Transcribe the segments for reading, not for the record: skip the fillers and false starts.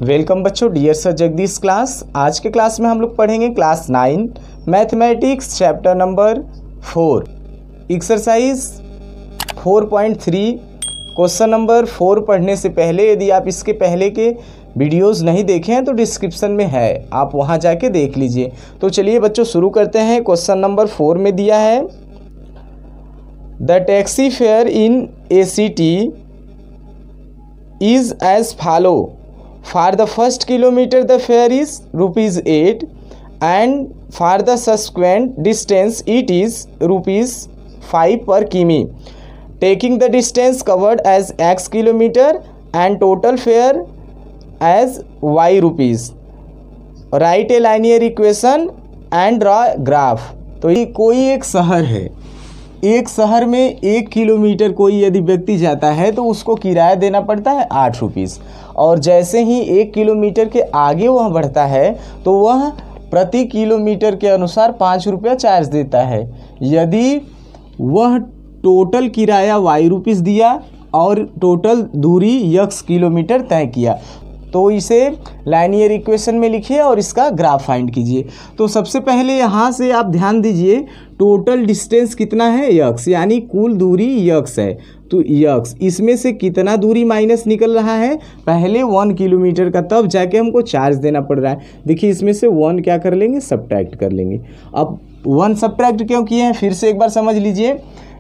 Welcome बच्चों, dear sir Jagdish class. आज के क्लास में हम लोग पढ़ेंगे class 9 mathematics chapter number 4 exercise 4.3 question number 4। पढ़ने से पहले यदि आप इसके पहले के वीडियोस नहीं देखे हैं तो डिस्क्रिप्शन में है, आप वहां जाके देख लीजिए। तो चलिए बच्चों शुरू करते हैं। क्वेश्चन नंबर 4 में दिया है the taxi fair in A city is as follow. For the first kilometer the fare is ₹8 and for the subsequent distance it is ₹5 per kilometer. Taking the distance covered as x kilometer and total fare as y rupees. Write a linear equation and draw graph. तो ये कोई एक शहर है, एक शहर में 1 kilometre कोई यदि व्यक्ति जाता है तो उसको किराया देना पड़ता है 8 रुपीज़, और जैसे ही 1 किलोमीटर के आगे वह बढ़ता है तो वह प्रति किलोमीटर के अनुसार 5 रुपया चार्ज देता है। यदि वह टोटल किराया y रुपीज़ दिया और टोटल दूरी x किलोमीटर तय किया तो इसे लाइनियर इक्वेशन में लिखिए और इसका ग्राफ फाइंड कीजिए। तो सबसे पहले यहाँ से आप ध्यान दीजिए, टोटल डिस्टेंस कितना है x, यानी कुल दूरी x है। तो x इसमें से कितना दूरी माइनस निकल रहा है, पहले 1 किलोमीटर का, तब जाके हमको चार्ज देना पड़ रहा है। देखिए इसमें से 1 क्या कर लेंगे, सब्ट्रैक्ट कर लेंगे। अब 1 सब्ट्रैक्ट क्यों किए हैं फिर से एक बार समझ लीजिए,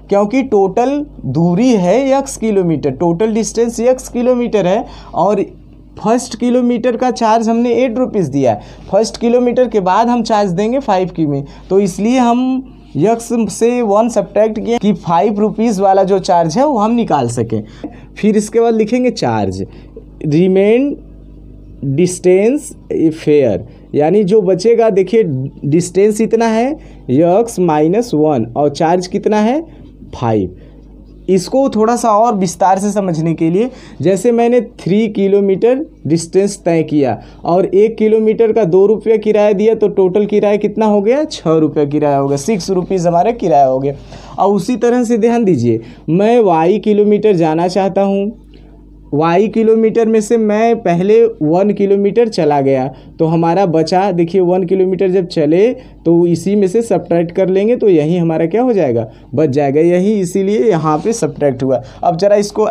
क्योंकि टोटल दूरी है x kilometre, total distance x kilometre है और फर्स्ट किलोमीटर का चार्ज हमने 8 रुपीज़ दिया है। फर्स्ट किलोमीटर के बाद हम चार्ज देंगे 5 की में, तो इसलिए हम यक्स से 1 सब्ट्रैक्ट किए कि 5 रुपीज़ वाला जो चार्ज है वो हम निकाल सकें। फिर इसके बाद लिखेंगे चार्ज, रिमेन डिस्टेंस फेयर, यानी जो बचेगा, देखिए डिस्टेंस इतना है यक्स -1 और चार्ज कितना है 5। इसको थोड़ा सा और विस्तार से समझने के लिए, जैसे मैंने 3 किलोमीटर डिस्टेंस तय किया और 1 किलोमीटर का 2 रुपया किराया दिया तो टोटल किराया कितना हो गया, 6 रुपया किराया हो गया, 6 रुपीज़ हमारा किराया हो गया। और उसी तरह से ध्यान दीजिए, मैं y किलोमीटर जाना चाहता हूँ, y किलोमीटर में से मैं पहले 1 किलोमीटर चला गया तो हमारा बचा, देखिए 1 किलोमीटर जब चले तो इसी में से सब्ट्रैक्ट कर लेंगे तो यही हमारा क्या हो जाएगा, बच जाएगा, यही इसीलिए यहाँ पे सब्ट्रैक्ट हुआ। अब जरा इसको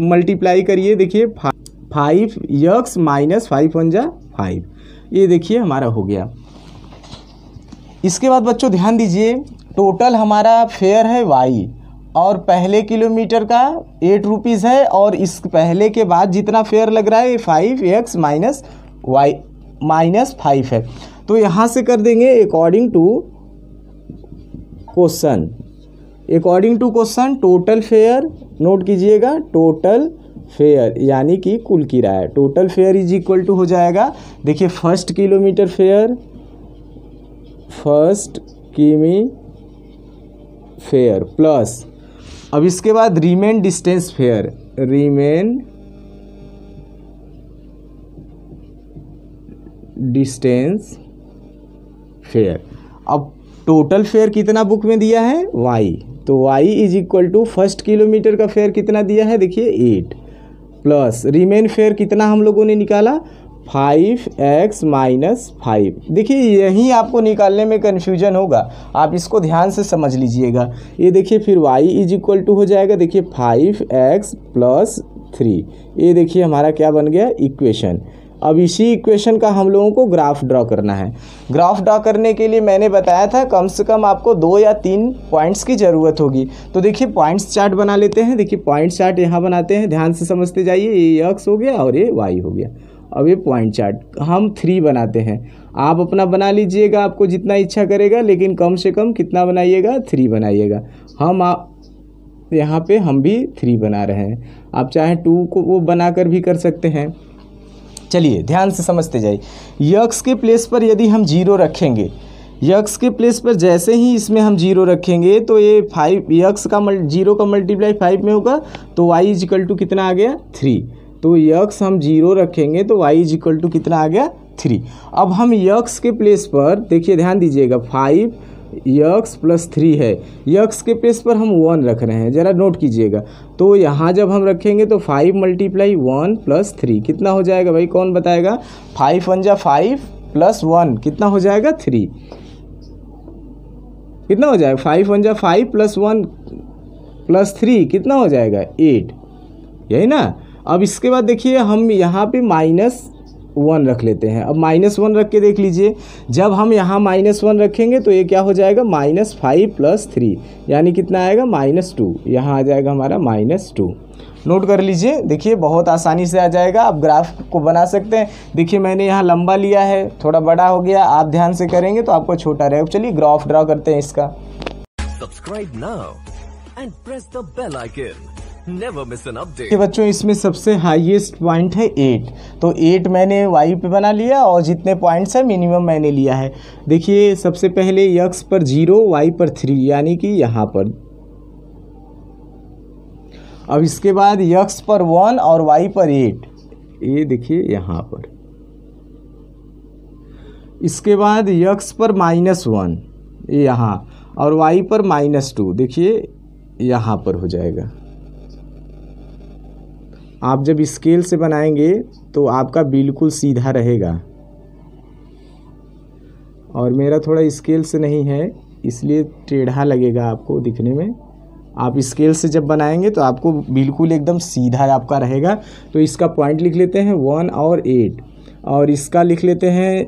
मल्टीप्लाई करिए, देखिए 5x - 5 1 जा 5, ये देखिए हमारा हो गया। इसके बाद बच्चों ध्यान दीजिए, टोटल हमारा फेयर है y और पहले किलोमीटर का 8 रुपीज़ है और इस पहले के बाद जितना फेयर लग रहा है 5x - 5 है। तो यहाँ से कर देंगे according to question total fare, note कीजिएगा टोटल फेयर यानी कि कुल किराया, total fare is equal to हो जाएगा, देखिए फर्स्ट किलोमीटर फेयर, फर्स्ट किमी फेयर प्लस, अब इसके बाद remain distance fare, remain distance fare. अब टोटल फेयर कितना बुक में दिया है y, तो y is equal to first kilometre का फेयर कितना दिया है, देखिए 8 प्लस रिमेन फेयर कितना हम लोगों ने निकाला 5x - 5। देखिए यहीं आपको निकालने में कन्फ्यूजन होगा, आप इसको ध्यान से समझ लीजिएगा। ये देखिए फिर y इज इक्वल टू हो जाएगा, देखिए 5x + 3, ये देखिए हमारा क्या बन गया, इक्वेशन। अब इसी इक्वेशन का हम लोगों को ग्राफ ड्रॉ करना है। ग्राफ ड्रॉ करने के लिए मैंने बताया था कम से कम आपको 2 या 3 पॉइंट्स की ज़रूरत होगी। तो देखिए पॉइंट्स चार्ट बना लेते हैं। देखिए पॉइंट चार्ट यहाँ बनाते हैं, ध्यान से समझते जाइए। ये x हो गया और ये y हो गया। अब ये पॉइंट चार्ट हम 3 बनाते हैं, आप अपना बना लीजिएगा, आपको जितना इच्छा करेगा, लेकिन कम से कम कितना बनाइएगा, 3 बनाइएगा। हम यहाँ पे हम भी 3 बना रहे हैं, आप चाहे 2 को वो बनाकर भी कर सकते हैं। चलिए ध्यान से समझते जाइए, यक्स के प्लेस पर यदि हम 0 रखेंगे, यक्स के प्लेस पर जैसे ही इसमें हम 0 रखेंगे तो ये 5 यक्स का 0 का मल्टीप्लाई 5 में होगा तो y इज इक्वल टू कितना आ गया 3। तो यक्स हम 0 रखेंगे तो y इज इक्वल टू कितना आ गया 3। अब हम यक्स के प्लेस पर देखिए ध्यान दीजिएगा 5 यक्स प्लस 3 है, यक्स के प्लेस पर हम 1 रख रहे हैं, ज़रा नोट कीजिएगा। तो यहाँ जब हम रखेंगे तो 5 × 1 + 3 कितना हो जाएगा भाई, कौन बताएगा? 5 × 5 + 1 कितना हो जाएगा? 3। कितना हो जाएगा? 5 × 5 + 1 + 3 कितना हो जाएगा? 8, यही ना। अब इसके बाद देखिए हम यहाँ पे -1 रख लेते हैं। अब -1 रख के देख लीजिए, जब हम यहाँ -1 रखेंगे तो ये क्या हो जाएगा? -5 + 3 यानी कितना आएगा? -2। यहाँ आ जाएगा हमारा -2। नोट कर लीजिए, देखिए बहुत आसानी से आ जाएगा। आप ग्राफ को बना सकते हैं। देखिए मैंने यहाँ लंबा लिया है, थोड़ा बड़ा हो गया, आप ध्यान से करेंगे तो आपको छोटा रहेगा। चलिए ग्राफ ड्रा करते हैं इसका। Subscribe now and press the bell icon, never miss an update. बच्चों इसमें सबसे हाईएस्ट पॉइंट है 8, तो 8 मैंने वाई पे बना लिया और जितने पॉइंट्स है मिनिमम मैंने लिया है। देखिए सबसे पहले यक्स पर 0, वाई पर 3 यानी कि यहाँ पर। अब इसके बाद यक्स पर 1 और वाई पर 8, ये देखिए यहाँ पर। इसके बाद यक्स पर -1 ये यहाँ, और वाई पर -2 देखिए यहाँ पर हो जाएगा। आप जब स्केल से बनाएंगे तो आपका बिल्कुल सीधा रहेगा, और मेरा थोड़ा स्केल से नहीं है इसलिए टेढ़ा लगेगा आपको दिखने में। आप स्केल से जब बनाएंगे तो आपको बिल्कुल एकदम सीधा आपका रहेगा। तो इसका पॉइंट लिख लेते हैं 1 और 8, और इसका लिख लेते हैं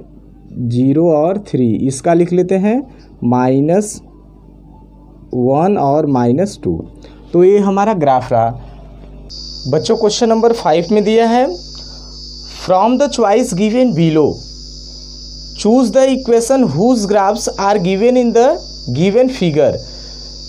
0 और 3, इसका लिख लेते हैं -1 और -2। तो ये हमारा ग्राफ रहा। बच्चों क्वेश्चन नंबर 5 में दिया है, from the choice given below choose the equation whose graphs are given in the given figure.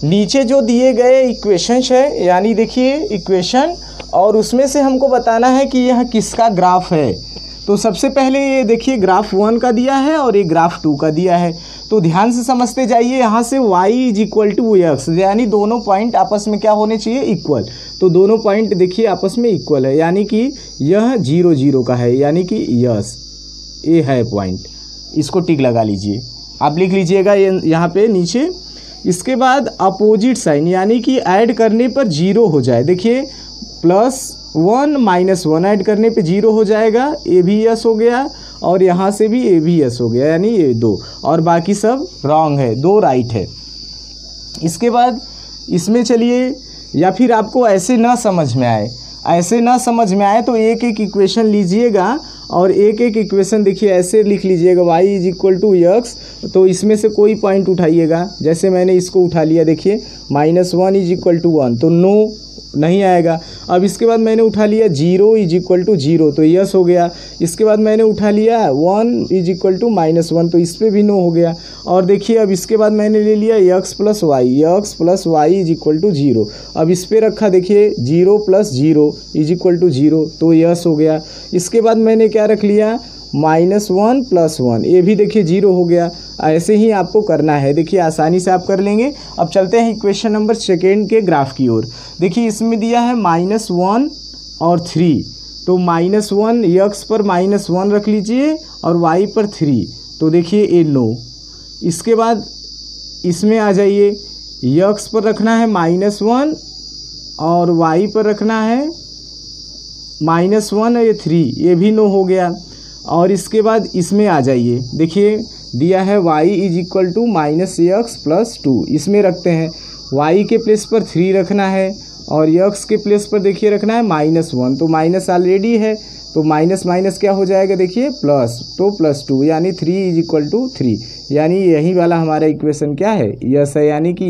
नीचे जो दिए गए इक्वेशंस है, यानी देखिए इक्वेशन, और उसमें से हमको बताना है कि यह किसका ग्राफ है। तो सबसे पहले ये देखिए ग्राफ 1 का दिया है और ये ग्राफ 2 का दिया है। तो ध्यान से समझते जाइए। यहाँ से y = x, यानी दोनों पॉइंट आपस में क्या होने चाहिए? इक्वल। तो दोनों पॉइंट देखिए आपस में इक्वल है, यानी कि यह 0, 0 का है, यानी कि यस ये है पॉइंट। इसको टिक लगा लीजिए, आप लिख लीजिएगा ये यहाँ पे नीचे। इसके बाद अपोजिट साइन, यानी कि ऐड करने पर 0 हो जाए। देखिए +1 -1 ऐड करने पे 0 हो जाएगा, ए भी यस हो गया, और यहाँ से भी ए भी यस हो गया, यानी ये 2, और बाकी सब रॉन्ग है, 2 राइट है। इसके बाद इसमें चलिए, या फिर आपको ऐसे ना समझ में आए, तो एक एक इक्वेशन लीजिएगा, और एक एक इक्वेशन देखिए ऐसे लिख लीजिएगा y = x। तो इसमें से कोई पॉइंट उठाइएगा, जैसे मैंने इसको उठा लिया, देखिए -1 = 1, तो नो नहीं आएगा। अब इसके बाद मैंने उठा लिया 0 = 0, तो यस हो गया। इसके बाद मैंने उठा लिया 1 = -1, तो इस पर भी नो हो गया। और देखिए अब इसके बाद मैंने ले लिया x + y = 0। अब इस पर रखा, देखिए 0 + 0 = 0, तो यस हो गया। इसके बाद मैंने क्या रख लिया? -1 + 1, ये भी देखिए 0 हो गया। ऐसे ही आपको करना है, देखिए आसानी से आप कर लेंगे। अब चलते हैं इक्वेशन नंबर 2 के ग्राफ की ओर। देखिए इसमें दिया है -1 और 3, तो -1 यक्स पर -1 रख लीजिए और y पर 3, तो देखिए ये नो। इसके बाद इसमें आ जाइए, यक्स पर रखना है -1 और y पर रखना है -1 और ये 3, ये भी नो हो गया। और इसके बाद इसमें आ जाइए, देखिए दिया है y = -x + 2, इसमें रखते हैं y के प्लेस पर 3 रखना है और x के प्लेस पर देखिए रखना है -1, तो माइनस ऑलरेडी है, तो माइनस माइनस क्या हो जाएगा? देखिए प्लस, तो +2, यानी 3 = 3, यानी यही वाला हमारा इक्वेशन क्या है? यस है, यानी कि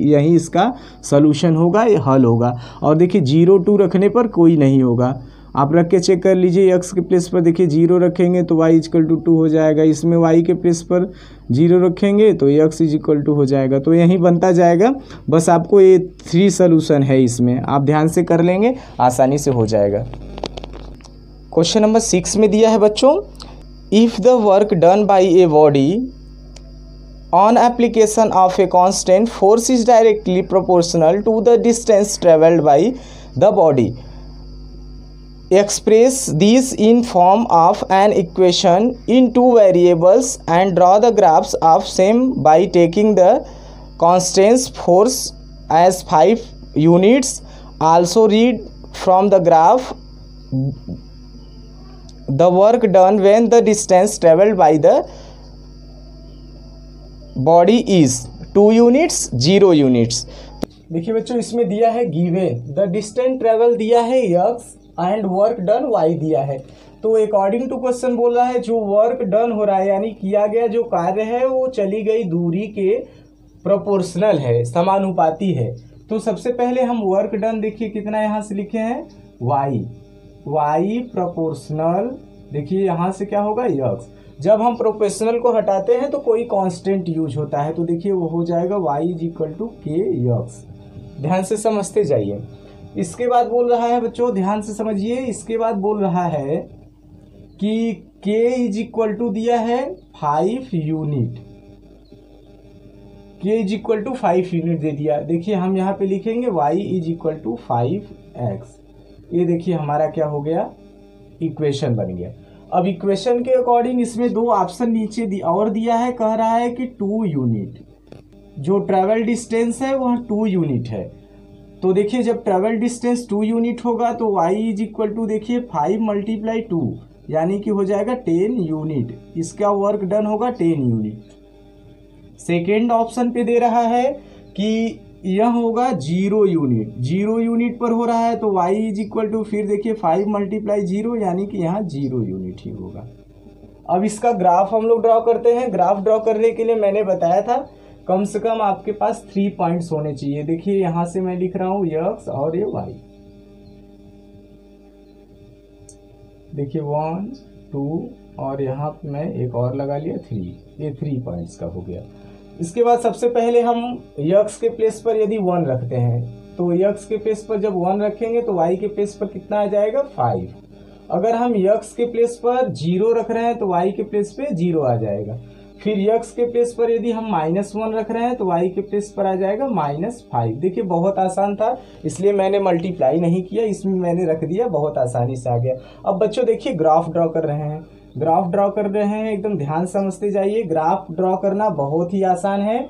यही इसका सलूशन होगा, ये हल होगा। और देखिए 0, 2 रखने पर कोई नहीं होगा, आप रख के चेक कर लीजिए। x के प्लेस पर देखिए 0 रखेंगे तो y = 2 हो जाएगा, इसमें y के प्लेस पर 0 रखेंगे तो x = हो जाएगा, तो यही बनता जाएगा। बस आपको ये 3 सलूशन है इसमें, आप ध्यान से कर लेंगे, आसानी से हो जाएगा। क्वेश्चन नंबर 6 में दिया है बच्चों, if the work done by a body on application of a constant force is directly proportional to the distance travelled by the body. express these in form of an equation in two variables and draw the graphs of same by taking the constants force as 5 units. Also read from the graph the work done when the distance traveled by the body is 2 units 0 units. देखिए बच्चों, इसमें दिया है given the distance travel दिया है x and work done y दिया है। तो अकॉर्डिंग टू क्वेश्चन बोल रहा है जो वर्क डन हो रहा है यानी किया गया जो कार्य है वो चली गई दूरी के प्रोपोर्शनल है, समानुपाती है। तो सबसे पहले हम वर्क डन देखिए कितना यहाँ से लिखे हैं y प्रोपोर्शनल, देखिए यहाँ से क्या होगा x। जब हम प्रोपोर्शनल को हटाते हैं तो कोई कांस्टेंट यूज होता है, तो देखिए वो हो जाएगा y = kx। ध्यान से समझते जाइए। इसके बाद बोल रहा है बच्चों, ध्यान से समझिए, इसके बाद बोल रहा है कि k = दिया है 5 यूनिट, k = 5 यूनिट दे दिया। देखिए हम यहाँ पे लिखेंगे y = 5x। ये देखिए हमारा क्या हो गया, इक्वेशन बन गया। अब इक्वेशन के अकॉर्डिंग इसमें दो ऑप्शन नीचे और दिया है, कह रहा है कि 2 यूनिट, जो ट्रेवल डिस्टेंस है वह 2 यूनिट है। तो देखिए जब ट्रेवल डिस्टेंस 2 यूनिट होगा तो y = देखिए 5 × 2 यानी कि हो जाएगा 10 यूनिट, इसका वर्क डन होगा 10 यूनिट। सेकेंड ऑप्शन पे दे रहा है कि यह होगा 0 यूनिट, 0 यूनिट पर हो रहा है तो y = फिर देखिए 5 × 0 यानी कि यहाँ 0 यूनिट ही होगा। अब इसका ग्राफ हम लोग ड्रॉ करते हैं। ग्राफ ड्रॉ करने के लिए मैंने बताया था कम से कम आपके पास 3 पॉइंट्स होने चाहिए। देखिए यहाँ से मैं लिख रहा हूँ x और ये y, देखिए 1 2 और यहाँ मैं एक और लगा लिया 3, ये 3 पॉइंट्स का हो गया। इसके बाद सबसे पहले हम x के प्लेस पर यदि 1 रखते हैं तो x के प्लेस पर जब 1 रखेंगे तो y के प्लेस पर कितना आ जाएगा 5। अगर हम x के प्लेस पर 0 रख रहे हैं तो y के प्लेस पे 0 आ जाएगा। फिर x के प्लेस पर यदि हम -1 रख रहे हैं तो y के प्लेस पर आ जाएगा -5। देखिए बहुत आसान था, इसलिए मैंने मल्टीप्लाई नहीं किया, इसमें मैंने रख दिया, बहुत आसानी से आ गया। अब बच्चों देखिए ग्राफ ड्रॉ कर रहे हैं, ग्राफ ड्रॉ कर रहे हैं, एकदम ध्यान समझते जाइए। ग्राफ ड्रॉ करना बहुत ही आसान है,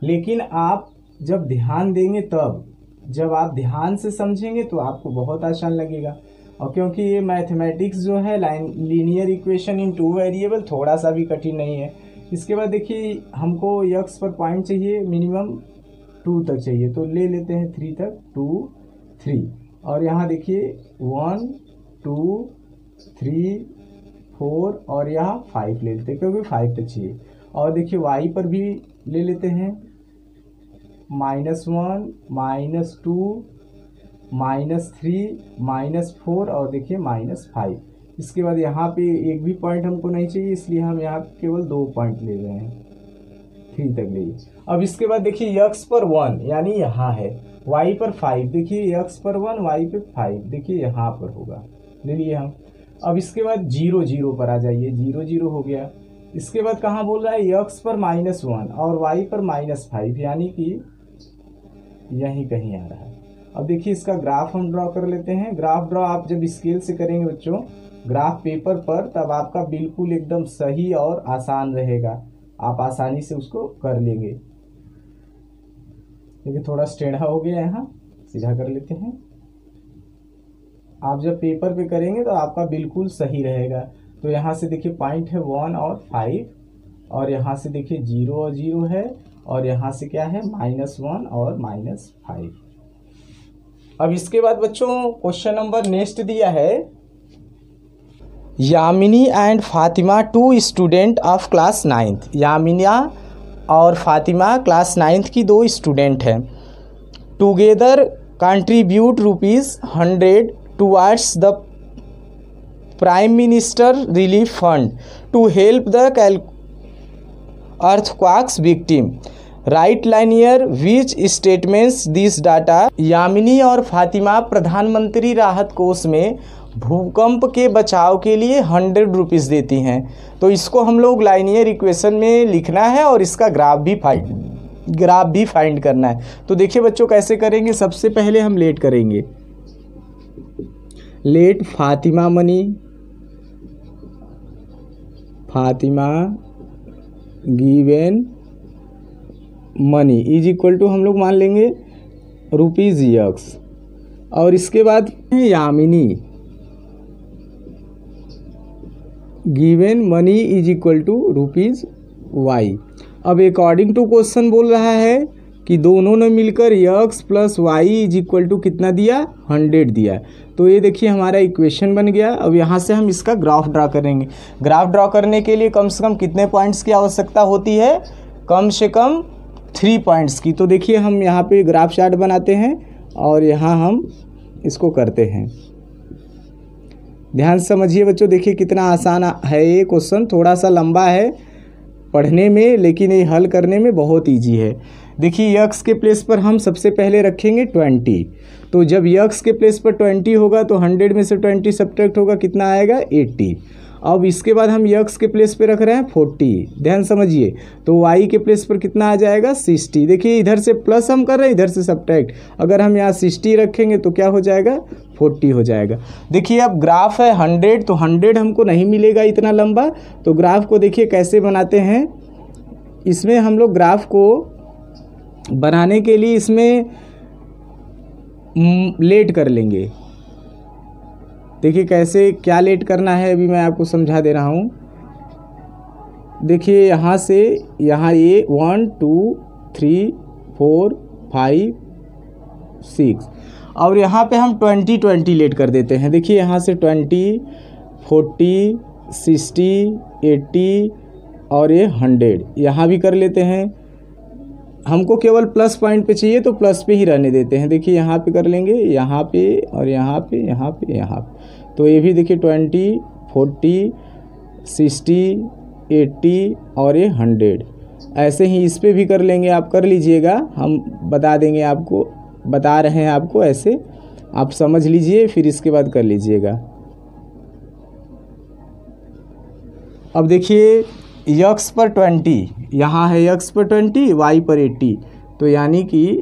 लेकिन आप जब ध्यान देंगे तब, जब आप ध्यान से समझेंगे तो आपको बहुत आसान लगेगा। और क्योंकि ये मैथमेटिक्स जो है लीनियर इक्वेशन इन 2 वेरिएबल थोड़ा सा भी कठिन नहीं है। इसके बाद देखिए हमको x पर पॉइंट चाहिए, मिनिमम 2 तक चाहिए, तो ले लेते हैं 3 तक, 2 3 और यहाँ देखिए 1 2 3 4 और यहाँ 5 ले लेते हैं क्योंकि 5 तक चाहिए। और देखिए y पर भी ले लेते हैं -1 -2 -3 -4 और देखिए -5। इसके बाद यहाँ पे एक भी पॉइंट हमको नहीं चाहिए, इसलिए हम यहाँ केवल 2 पॉइंट ले रहे हैं, 3 तक ले। अब इसके बाद देखिए x पर 1 यानी यहाँ है, y पर 5, देखिए x पर 1 y पे 5, देखिए यहाँ पर होगा, ले लिए हम। अब इसके बाद 0 0 पर आ जाइए, 0 0 हो गया। इसके बाद कहाँ बोल रहा है x पर -1 और y पर -5 यानी कि यहीं कहीं आ रहा है। अब देखिए इसका ग्राफ हम ड्रॉ कर लेते हैं। ग्राफ ड्रॉ आप जब स्केल से करेंगे बच्चों, ग्राफ पेपर पर, तब आपका बिल्कुल एकदम सही और आसान रहेगा, आप आसानी से उसको कर लेंगे। देखिए थोड़ा टेढ़ा हो गया, यहाँ सीधा कर लेते हैं। आप जब पेपर पे करेंगे तो आपका बिल्कुल सही रहेगा। तो यहाँ से देखिए पॉइंट है 1 और 5 और यहाँ से देखिए 0 और 0 है और यहाँ से क्या है -1 और -5। अब इसके बाद बच्चों क्वेश्चन नंबर नेक्स्ट दिया है, Yamini and Fatima 2 student of class 9th। Yamina और फातिमा क्लास 9th की 2 स्टूडेंट हैं। Together contribute ₹100 towards the prime minister relief fund to help the earthquakes victim. Write linear which statements this data. Yamini और फातिमा प्रधानमंत्री राहत कोष में भूकंप के बचाव के लिए ₹100 देती हैं। तो इसको हम लोग लाइनियर इक्वेशन में लिखना है और इसका ग्राफ भी फाइंड करना है। तो देखिए बच्चों कैसे करेंगे। सबसे पहले हम लेट करेंगे, let Fatima given money is equal to हम लोग मान लेंगे रुपीज़ यक्स, और इसके बाद Yamini given money is equal to rupees y. अब अकॉर्डिंग टू क्वेश्चन बोल रहा है कि दोनों ने मिलकर x plus y is equal to कितना दिया, 100 दिया। तो ये देखिए हमारा इक्वेशन बन गया। अब यहाँ से हम इसका ग्राफ ड्रा करेंगे। ग्राफ ड्रा करने के लिए कम से कम कितने पॉइंट्स की आवश्यकता होती है, कम से कम 3 पॉइंट्स की। तो देखिए हम यहाँ पे ग्राफ चार्ट बनाते हैं और यहाँ हम इसको करते हैं। ध्यान से समझिए बच्चों, देखिए कितना आसान है ये क्वेश्चन। थोड़ा सा लंबा है पढ़ने में, लेकिन ये हल करने में बहुत ईजी है। देखिए यक्स के प्लेस पर हम सबसे पहले रखेंगे 20। तो जब यक्स के प्लेस पर 20 होगा तो 100 में से 20 सब्ट्रैक्ट होगा, कितना आएगा, 80। अब इसके बाद हम यक्स के प्लेस पे रख रहे हैं 40, ध्यान समझिए। तो वाई के प्लेस पर कितना आ जाएगा, 60। देखिए इधर से प्लस हम कर रहे हैं, इधर से सब्ट्रैक्ट। अगर हम यहाँ 60 रखेंगे तो क्या हो जाएगा, 40 हो जाएगा। देखिए अब ग्राफ है 100, तो 100 हमको नहीं मिलेगा इतना लंबा। तो ग्राफ को देखिए कैसे बनाते हैं। इसमें हम लोग ग्राफ को बनाने के लिए इसमें लेट कर लेंगे। देखिए कैसे क्या लेट करना है अभी मैं आपको समझा दे रहा हूँ। देखिए यहाँ से यहाँ ये 1 2 3 4 5 6 और यहाँ पे हम 20 लेट कर देते हैं। देखिए यहाँ से 20 40 60 80 और ये 100 यहाँ भी कर लेते हैं। हमको केवल प्लस पॉइंट पे चाहिए तो प्लस पे ही रहने देते हैं। देखिए यहाँ पे कर लेंगे, यहाँ पे और यहाँ पे, यहाँ पे, यहाँ पे। तो ये भी देखिए 20 40 60 80 और ये 100। ऐसे ही इस पे भी कर लेंगे, आप कर लीजिएगा, हम बता देंगे आपको, बता रहे हैं आपको, ऐसे आप समझ लीजिए फिर इसके बाद कर लीजिएगा। अब देखिए यक्स पर 20, यहाँ है यक्स पर 20, वाई पर 80। तो यानी कि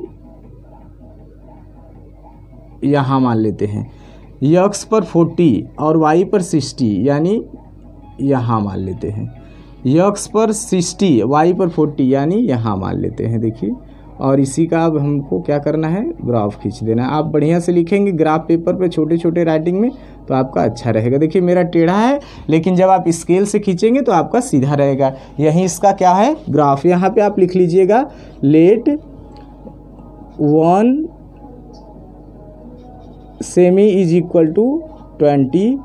यहाँ मान लेते हैं यक्स पर 40 और वाई पर 60, यानी यहाँ मान लेते हैं यक्स पर 60 वाई पर 40, यानी यहाँ मान लेते हैं। देखिए और इसी का अब हमको क्या करना है, ग्राफ खींच देना है। आप बढ़िया से लिखेंगे ग्राफ पेपर पे छोटे छोटे राइटिंग में तो आपका अच्छा रहेगा। देखिए मेरा टेढ़ा है, लेकिन जब आप स्केल से खींचेंगे तो आपका सीधा रहेगा। यही इसका क्या है, ग्राफ। यहाँ पे आप लिख लीजिएगा लेट 1 सेमी इज इक्वल टू 20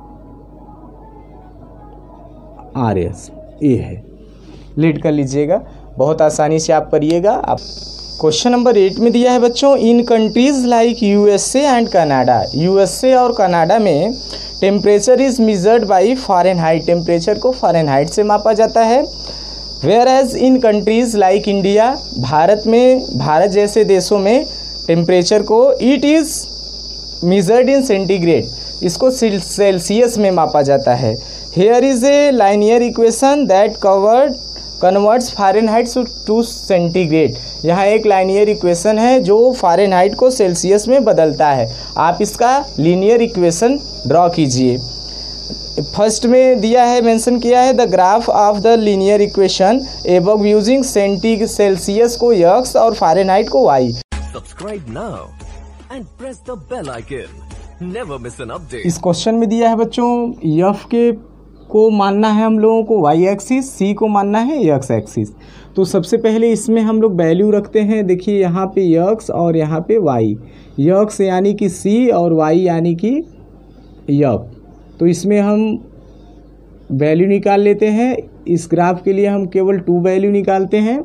RS। ये है, लेट कर लीजिएगा, बहुत आसानी से आप करिएगा। आप क्वेश्चन नंबर 8 में दिया है बच्चों, in countries like USA and Canada. USA और कनाडा में temperature is measured by Fahrenheit. Temperature को फ़ारेनहाइट से मापा जाता है। Where as in countries like India, Bharat में, भारत जैसे देशों में टेम्परेचर को it is measured in centigrade, इसको सेल्सियस में मापा जाता है। Here is a linear equation that converts Fahrenheit to centigrade. यहाँ एक लाइनियर इक्वेशन है जो फ़ारेनहाइट को सेल्सियस में बदलता है। आप इसका लीनियर इक्वेशन ड्रॉ कीजिए। फर्स्ट में दिया है, मेंशन किया है, the graph of the linear equation above using Celsius को यक्स और फ़ारेनहाइट को Y. Subscribe now and press the bell icon. Never miss an update. इस क्वेश्चन में दिया है बच्चों, एफ के को मानना है हम लोगों को वाई एक्सिस, सी को मानना है एक्स एक्सिस। तो सबसे पहले इसमें हम लोग वैल्यू रखते हैं। देखिए यहाँ पे यक्स और यहाँ पे वाई, यक्स यानी कि सी और वाई यानी कि एफ। तो इसमें हम वैल्यू निकाल लेते हैं। इस ग्राफ के लिए हम केवल 2 वैल्यू निकालते हैं।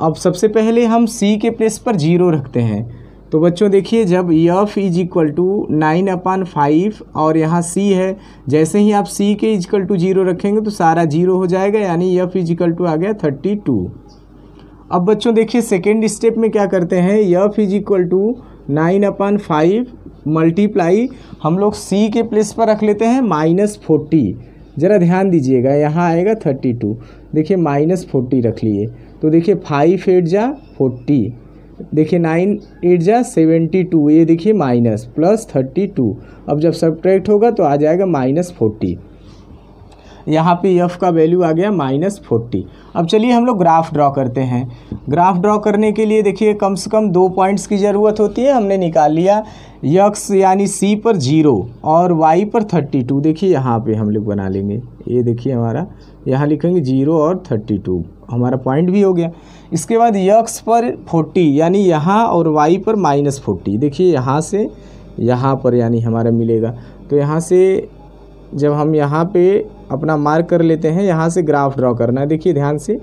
अब सबसे पहले हम सी के प्लेस पर 0 रखते हैं। तो बच्चों देखिए जब एफ इज इक्वल टू 9/5 और यहाँ सी है, जैसे ही आप सी के इक्वल टू 0 रखेंगे तो सारा 0 हो जाएगा, यानी एफ इज इक्वल टू आ गया 32। अब बच्चों देखिए सेकेंड स्टेप में क्या करते हैं, F is equal to 9/5 multiply, हम लोग सी के प्लेस पर रख लेते हैं -40। ज़रा ध्यान दीजिएगा, यहाँ आएगा 32। देखिए -40 रख लिए, तो देखिए 5 8 जा 40, देखिए 9 8 जा 72, ये देखिए माइनस प्लस 32। अब जब सब्ट्रैक्ट होगा तो आ जाएगा -40। यहाँ पे एफ का वैल्यू आ गया -40। अब चलिए हम लोग ग्राफ ड्रॉ करते हैं। ग्राफ ड्रॉ करने के लिए देखिए कम से कम 2 पॉइंट्स की ज़रूरत होती है। हमने निकाल लिया यक्स यानी सी पर 0 और वाई पर 32। देखिए यहाँ पे हम लोग बना लेंगे, ये देखिए हमारा यहाँ लिखेंगे 0 और 32, हमारा पॉइंट भी हो गया। इसके बाद यक्स पर 40 यानी यहाँ और वाई पर -40। देखिए यहाँ से यहाँ पर यानी हमारा मिलेगा। तो यहाँ से जब हम यहाँ पे अपना मार्क कर लेते हैं, यहाँ से ग्राफ ड्रॉ करना है। देखिए ध्यान से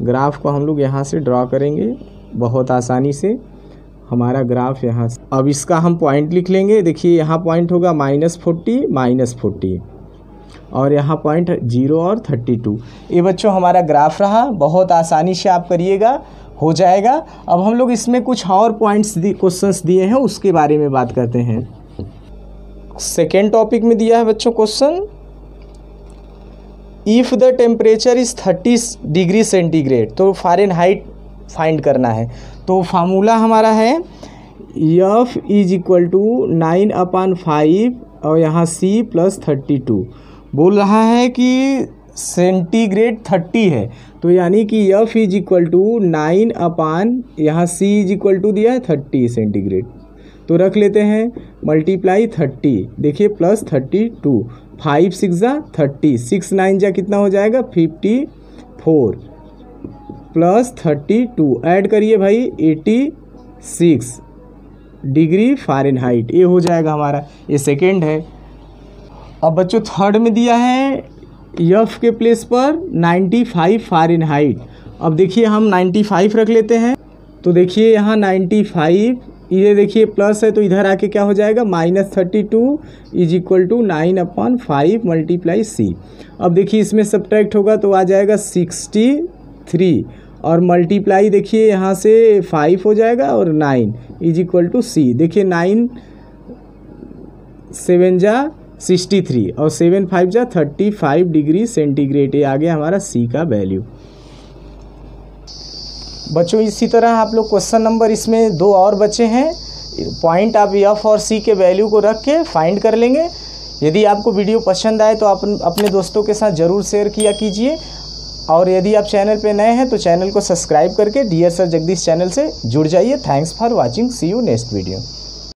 ग्राफ को हम लोग यहाँ से ड्रॉ करेंगे बहुत आसानी से। हमारा ग्राफ यहाँ से, अब इसका हम पॉइंट लिख लेंगे। देखिए यहाँ पॉइंट होगा -40 और यहाँ पॉइंट 0 और 32। ये बच्चों हमारा ग्राफ रहा, बहुत आसानी से आप करिएगा, हो जाएगा। अब हम लोग इसमें कुछ और पॉइंट्स क्वेश्चंस दिए हैं, उसके बारे में बात करते हैं। सेकेंड टॉपिक में दिया है बच्चों question, if the temperature is 30 degree centigrade, तो फ़ारेनहाइट फाइंड करना है। तो फार्मूला हमारा है F = 9/5 और यहाँ C + 32। बोल रहा है कि सेंटीग्रेड 30 है, तो यानी कि F = 9 यहाँ C = दिया है 30 सेंटीग्रेड, तो रख लेते हैं मल्टीप्लाई 30। देखिए प्लस 32, 5 6 जा 30, 6 9 जा कितना हो जाएगा 54 प्लस 32, ऐड करिए भाई 86 डिग्री फ़ारेनहाइट, ये हो जाएगा हमारा। ये सेकेंड है। अब बच्चों थर्ड में दिया है F के प्लेस पर 95 फ़ारेनहाइट। अब देखिए हम 95 रख लेते हैं, तो देखिए यहाँ 95, ये देखिए प्लस है तो इधर आके क्या हो जाएगा -32 = 9/5 मल्टीप्लाई C। अब देखिए इसमें सब्ट्रैक्ट होगा तो आ जाएगा 63 और मल्टीप्लाई देखिए यहाँ से 5 हो जाएगा और 9 = C। देखिए 9 7 जा 63 और 7 5 जा 35 डिग्री सेंटीग्रेड, ये आ गया हमारा C का वैल्यू। बच्चों इसी तरह आप लोग क्वेश्चन नंबर इसमें 2 और बचे हैं, पॉइंट आप F और C के वैल्यू को रख के फाइंड कर लेंगे। यदि आपको वीडियो पसंद आए तो आप अपने दोस्तों के साथ ज़रूर शेयर किया कीजिए, और यदि आप चैनल पे नए हैं तो चैनल को सब्सक्राइब करके डियर सर जगदीश चैनल से जुड़ जाइए। Thanks for watching, see you next video.